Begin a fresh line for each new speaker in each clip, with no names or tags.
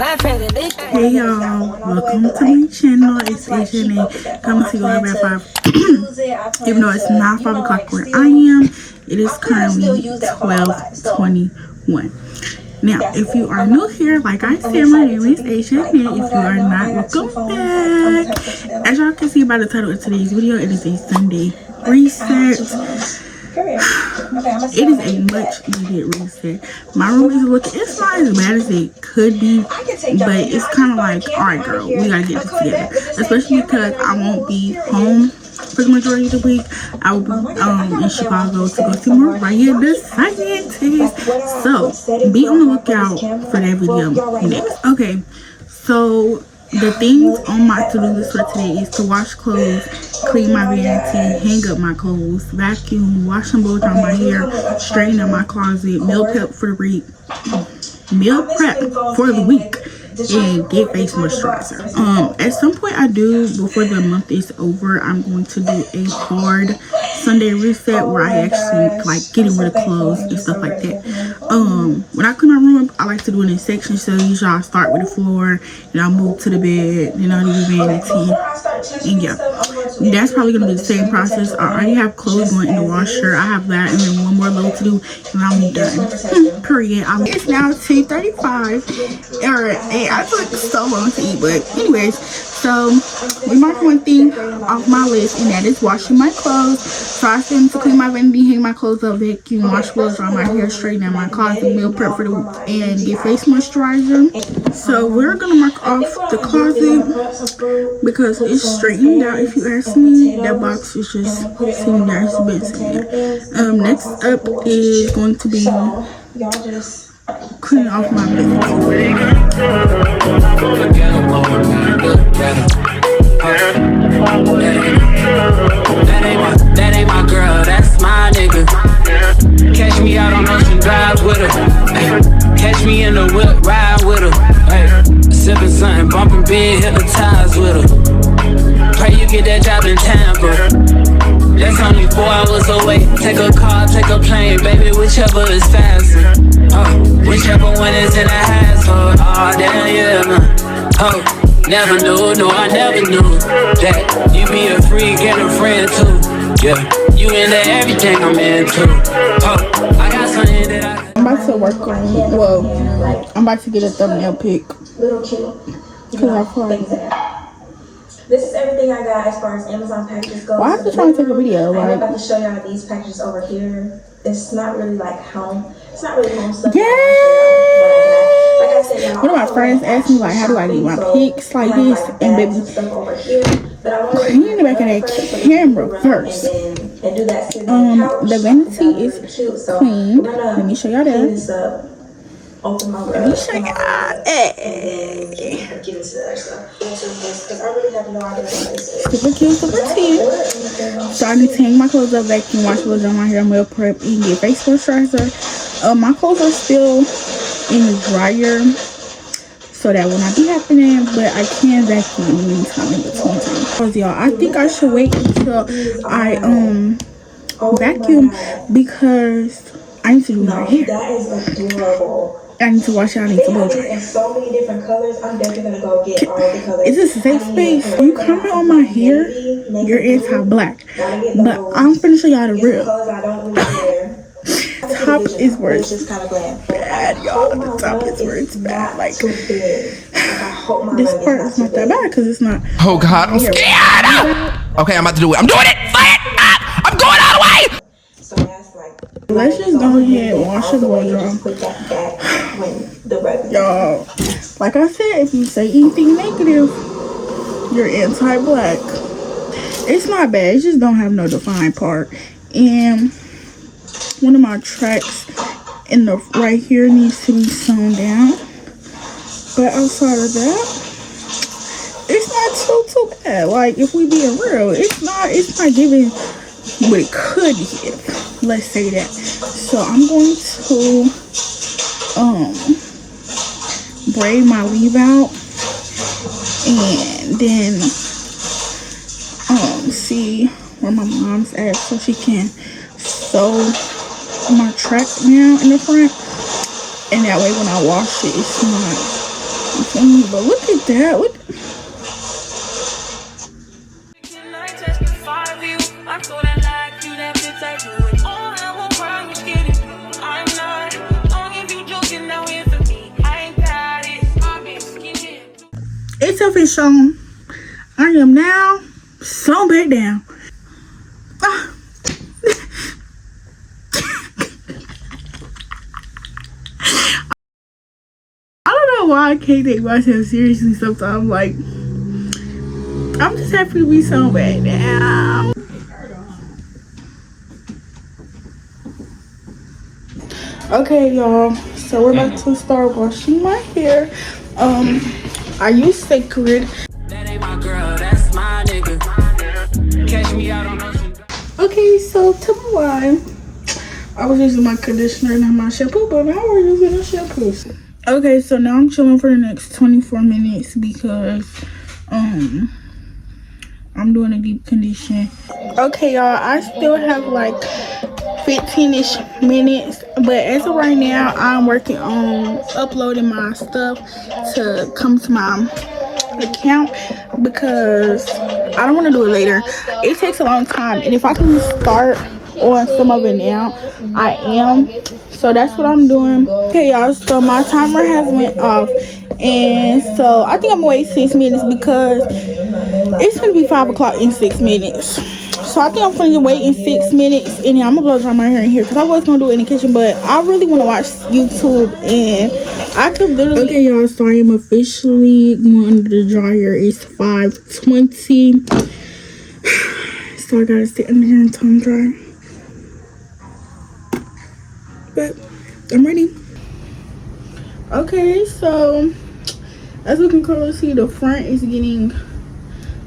Hey y'all, welcome to my channel. It's Asian and coming to you live at 5. Even though it's not 5 o'clock where I am, it is currently 12:21. Now, if you are new here, like I said, my name is Asian, and if you are not, welcome back. As y'all can see by the title of today's video, it is a Sunday reset. It is a much needed reset. My room is looking, it's not as bad as it could be, but it's kind of like, alright girl, we gotta get this together. Especially because I won't be home for the majority of the week. I will be in Chicago to go see Mariah the Scientist. So be on the lookout for that video next. Okay, so the things on my to-do list for today is to wash clothes, clean my vanity, hang up my clothes, vacuum, wash and blow dry my hair, straighten up my closet, meal prep for the week, and get face moisturizer. At some point I do, before the month is over, I'm going to do a hard Sunday reset where I actually like getting rid of clothes and stuff like that. When I clean my room, I like to do it in sections. So usually I start with the floor, and I'll move to the bed, then I'll do the vanity, and yeah, that's probably gonna be the same process. I already have clothes going in the washer. I have that, and then one more load to do, and I'm done. Period. It's now 2:35. I took so long to eat, but anyways, so we marked one thing off my list, and that is washing my clothes. So I still to clean my vanity, hang my clothes up, vacuum, wash clothes, dry my hair, straighten out my closet, meal prep for the week, and get face moisturizer. So we're gonna mark off the closet because it's straightened out. If you ask me, that box is just sitting there. It's been sitting there. Next up is going to be clean off my bed.
That ain't my girl, that's my nigga. Catch me out on Ocean Drive with her. Catch me in the whip, ride with her. Sipping something, bumping big, hypnotized with her. Pray you get that job in Tampa. That's only 4 hours away. Take a car, take a plane, baby, whichever is faster. Whichever one is in the hassle. Oh, damn, yeah, man. Never knew, no, I never knew that you be a freak and a friend too. Yeah, you into everything I'm into. I got something that
I'm about to work on, I'm about to get a thumbnail pic. Because I feel like
this is everything I got as far as Amazon packages go.
Well, I have to try and take a video.
I'm about to show y'all these packages over here. It's not really like home. It's not really home stuff.
Yeah. One of my friends asked me like, how do I get my pics like this? And baby, clean the back of that camera first. The vanity is clean. Let me show y'all that.
Open my
Let me show y'all. Super cute, super cute. So I need to hang my clothes up, vacuum, wash clothes, dry my hair, meal prep, and get face moisturizer. My clothes are still in the dryer, so that will not be happening, but I can vacuum in the meantime in between time. Because y'all, I think I should wait until I vacuum because I need to do my hair.
That is adorable.
I need to wash it. I need to blow dry.
In so many different colors. I'm definitely gonna go get all the colors.
Is this a safe space? When you comment on my hair, you're anti-black. But I'm finna show y'all the real. Top is where it's bad, y'all. The top is where it's bad. Like, this part is not that bad because it's not.
Oh God, I'm scared. Okay, I'm about to do it. I'm doing it. I'm going all the way.
Let's just go ahead and wash and blow dry. Y'all, like I said, if you say anything negative, you're anti-black. It's not bad. It just don't have no defined part. And one of my tracks in the right here needs to be sewn down. But outside of that, it's not too bad. Like, if we being real, it's not giving what it could give. Let's say that. So I'm going to braid my weave out and then see where my mom's at so she can sew my track now in the front, and that way when I wash it, it's not But look at that. What? It's official. I am now so back down. Ah. I don't know why I can't take myself seriously sometimes. Like, I'm just happy to be so back down. Okay, y'all. So we're about to start washing my hair. I use Sacred.
That ain't my girl, that's my nigga. Catch me out on Ocean Drive.
Okay, so tell me why I was using my conditioner and not my shampoo, but now we're using a shampoo. Okay, so now I'm chilling for the next 24 minutes because I'm doing a deep condition. Okay, y'all, I still have like 15-ish minutes, but as of right now, I'm working on uploading my stuff to come to my account because I don't want to do it later. It takes a long time, and if I can start on some of it now, I am. So that's what I'm doing. Okay, y'all, so my timer has went off, and so I think I'm gonna wait 6 minutes because it's gonna be 5 o'clock in 6 minutes. So I think I'm gonna wait in 6 minutes, and then I'm gonna blow dry my hair in here because I was gonna do it in the kitchen, but I really want to watch YouTube, and I could literally. Okay, y'all, so I am officially going under the dryer. It's 5:20, so I gotta sit under here until I'm dry. But I'm ready. Okay, so as we can clearly see, the front is getting,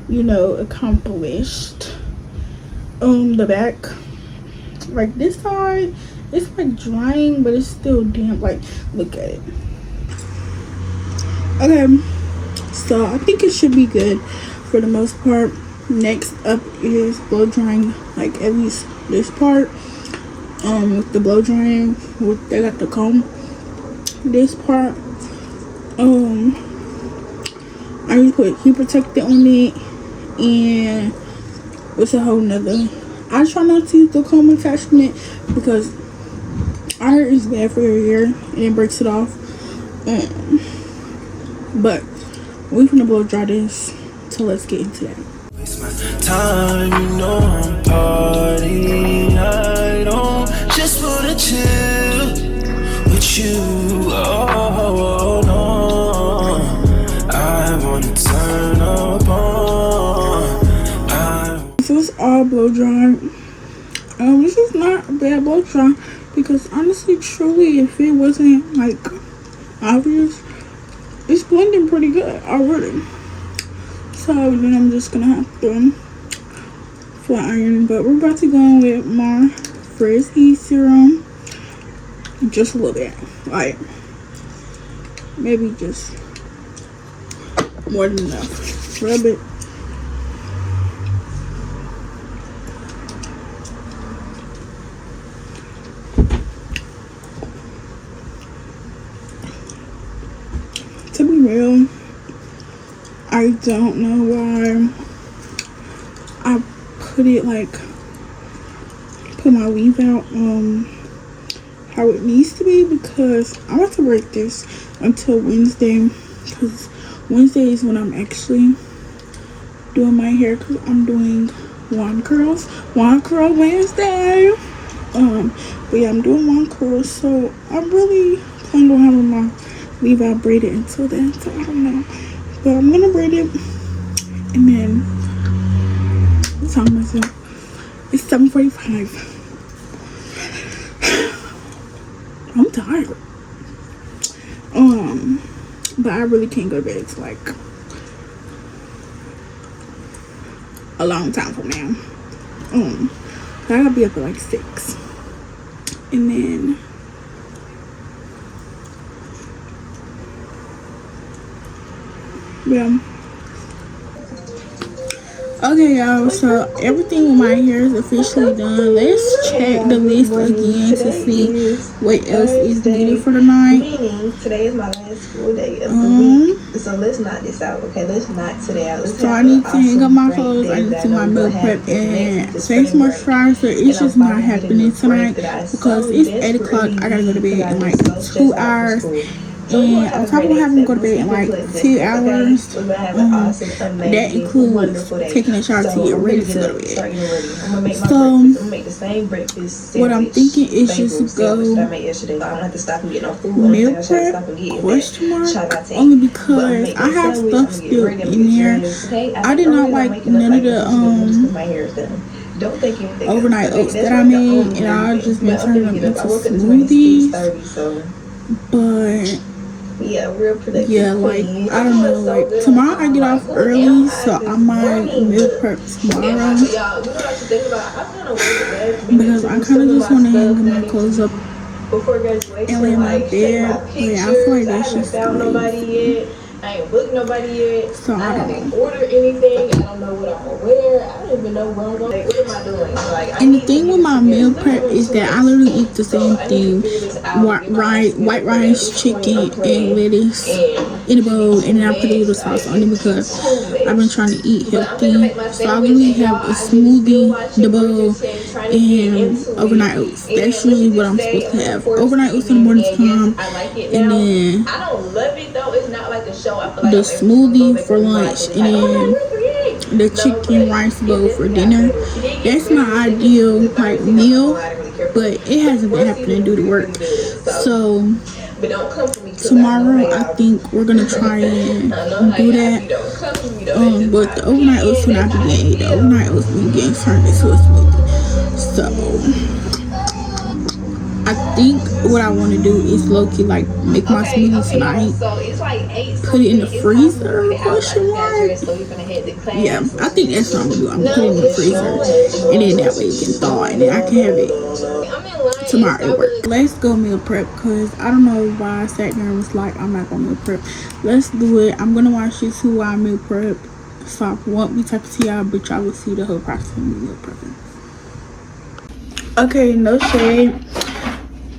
you know, accomplished. The back, like this side, it's like drying, but it's still damp. Like, look at it. Okay, so I think it should be good for the most part. Next up is blow drying, like at least this part. With the blow drying, they got the comb. This part, I just put heat protectant on it, and it's a whole nother. I try not to use the comb attachment because I heard it's bad for your hair and it breaks it off. But we're gonna blow dry this, so let's get into that.
Time, you know I'm partying. I don't just wanna chill with you. Oh no, I wanna turn up on.
This is all blow dry. This is not a bad blow dry because honestly, truly, if it wasn't like obvious, it's blending pretty good already. So then I'm just gonna have to flat iron, but we're about to go in with my frizzy serum, just a little bit, like maybe just more than enough. Rub it. To be real, I don't know why I put my weave out how it needs to be, because I'm about to break this until Wednesday, because Wednesday is when I'm actually doing my hair, because I'm doing wand curl Wednesday. But yeah, I'm doing wand curls, so I'm really planning on having my weave out braided until then, so I don't know. But I'm gonna braid it, and then I'm telling myself it's 7:45. I'm tired. But I really can't go to bed till like a long time from now. So I gotta be up at like 6, and then yeah. Okay, y'all, so everything with my hair is officially done. Let's check the list again to see what else is needed for the night.
Meaning, today is my last school day of the week. So let's knock this out, okay? Let's knock today out.
So I need to hang up my clothes, I need to do my meal prep and face moisturizer. It's just not happening tonight because it's 8 o'clock. I gotta go to bed in like 2 hours. And on top of having to go to bed in like 2 hours, that includes taking a shower to get ready to go to bed. So what I'm thinking is just go meal prep, question mark, only because I have stuff still in there. I did not like none of the overnight oats that I made, and I've just been turning them into smoothies. But yeah, like I don't know, like tomorrow I get off early, so I might meal prep tomorrow because I kind of just want to hang my clothes up and lay in my bed. Yeah, I feel like that's just lazy.
I ain't booked nobody yet.
So I
haven't ordered anything. I don't know what I'm gonna wear. I don't even know where I'm going. Like, what am I doing? Like,
and the thing with my meal prep is that I literally eat the same thing: white rice, chicken, and lettuce in a bowl, and then I put a little sauce on it because I've been trying to eat healthy. So I really have a smoothie, the bowl, and overnight oats. That's usually what I'm supposed to have: overnight oats in the morning time, and then
I don't love it though. It's not like a show.
the smoothie for lunch, and then the chicken rice bowl for dinner. That's my ideal like meal, but it hasn't been happening due to work. So tomorrow I think we're gonna try and do that. But the overnight oats will not be getting. The overnight oats will be getting turned into a smoothie. So I think what I want to do is low-key like make my smoothie tonight, put it in the freezer, question mark. Yeah, I think that's what I'm gonna do. I'm gonna put it in the freezer, and then that way it can thaw, and then I can have it tomorrow at work. Let's go meal prep, because I don't know why I sat there and was like, I'm not gonna meal prep. Let's do it. I'm gonna watch this 2-hour meal prep, so I won't be typing to y'all, but y'all will see the whole process of me meal prepping. Okay, no shade,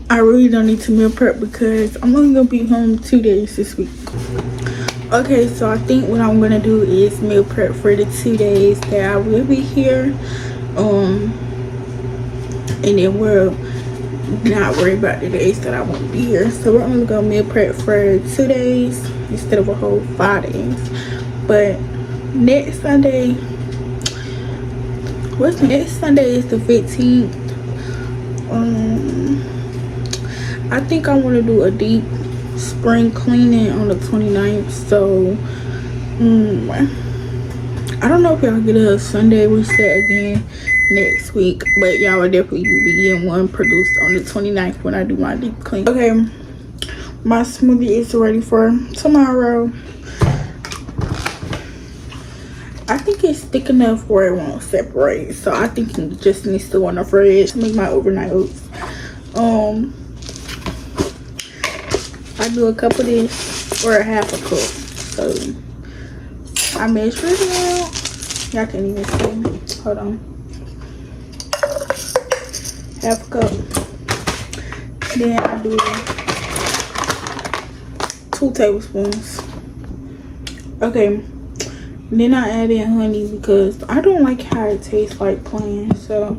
I really don't need to meal prep because I'm only gonna be home 2 days this week. Okay, so I think what I'm gonna do is meal prep for the 2 days that I will be here, and then we'll not worry about the days that I won't be here. So we're only gonna meal prep for 2 days instead of a whole 5 days. But next Sunday, next Sunday is the 15th. I think I want to do a deep spring cleaning on the 29th. So I don't know if y'all get a Sunday reset again next week, but y'all will definitely be getting one produced on the 29th when I do my deep clean. Okay, my smoothie is ready for tomorrow. I think it's thick enough where it won't separate, so I think it just needs to go in the fridge to make my overnight oats. I do a cup of this or a half a cup, so I measure it out. Y'all can't even see. Hold on. Half a cup. Then I do 2 tablespoons. Okay. Then I add in honey because I don't like how it tastes like plain. So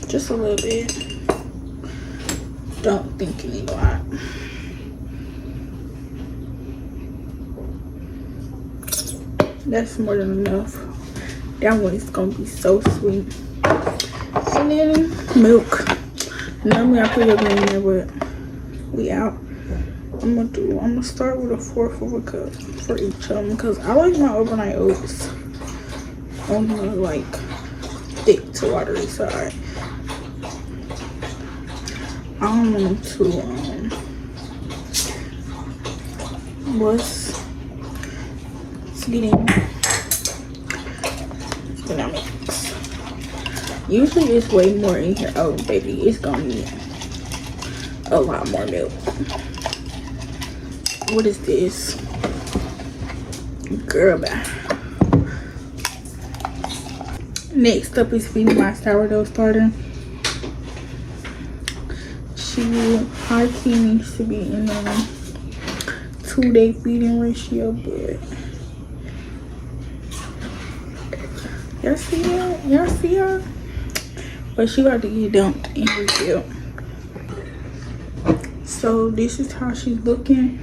just a little bit. Don't think you need a lot. That's more than enough. That one is gonna be so sweet. And then milk. Normally I put it in there, but we out. I'm gonna start with 1/4 of a cup for each of them because I like my overnight oats on the like thick to watery side. I don't want to what's getting mix. Usually it's way more in here. Oh baby, it's gonna be a lot more milk. What is this? Girl, bye. Next up is feeding my sourdough starter. Our key needs to be in a 2-day feeding ratio, but y'all see her? Y'all see her? But she about to get dumped and refilled. So this is how she's looking.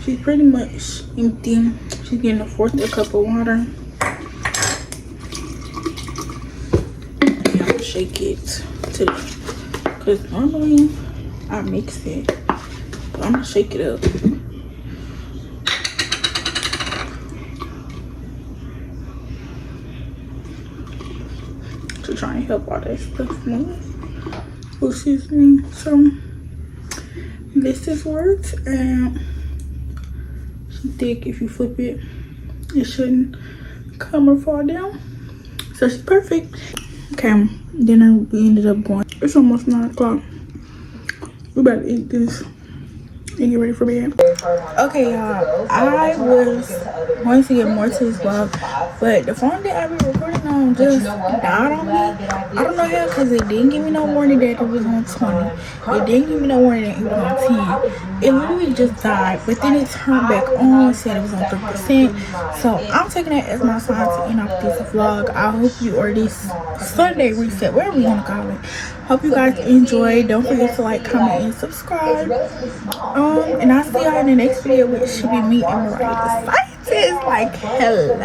She's pretty much empty. She's getting a 1/4 cup of water. And I'll shake it to the, because normally I mix it, but I'm gonna shake it up. To try and help all that stuff move. Excuse me. So this is worked, and she's thick. If you flip it, it shouldn't come or fall down. So she's perfect. Okay, dinner we ended up going. It's almost 9 o'clock. We about to eat this and get ready for bed. Okay, y'all. I was going to get more to this vlog, but the phone that I be recording on just died on me. I don't know how, because it didn't give me no warning that it was on 20. It didn't give me no warning that it was on 10. It literally just died, but then it turned back on, said it was on 3%. So I'm taking that as my sign to end off this vlog. I hope you, or this Sunday reset, whatever you want to call it. Hope you guys enjoyed. Don't forget to like, comment, and subscribe. And I'll see y'all in the next video, which should be me and Mariah the scientist. Like, hello.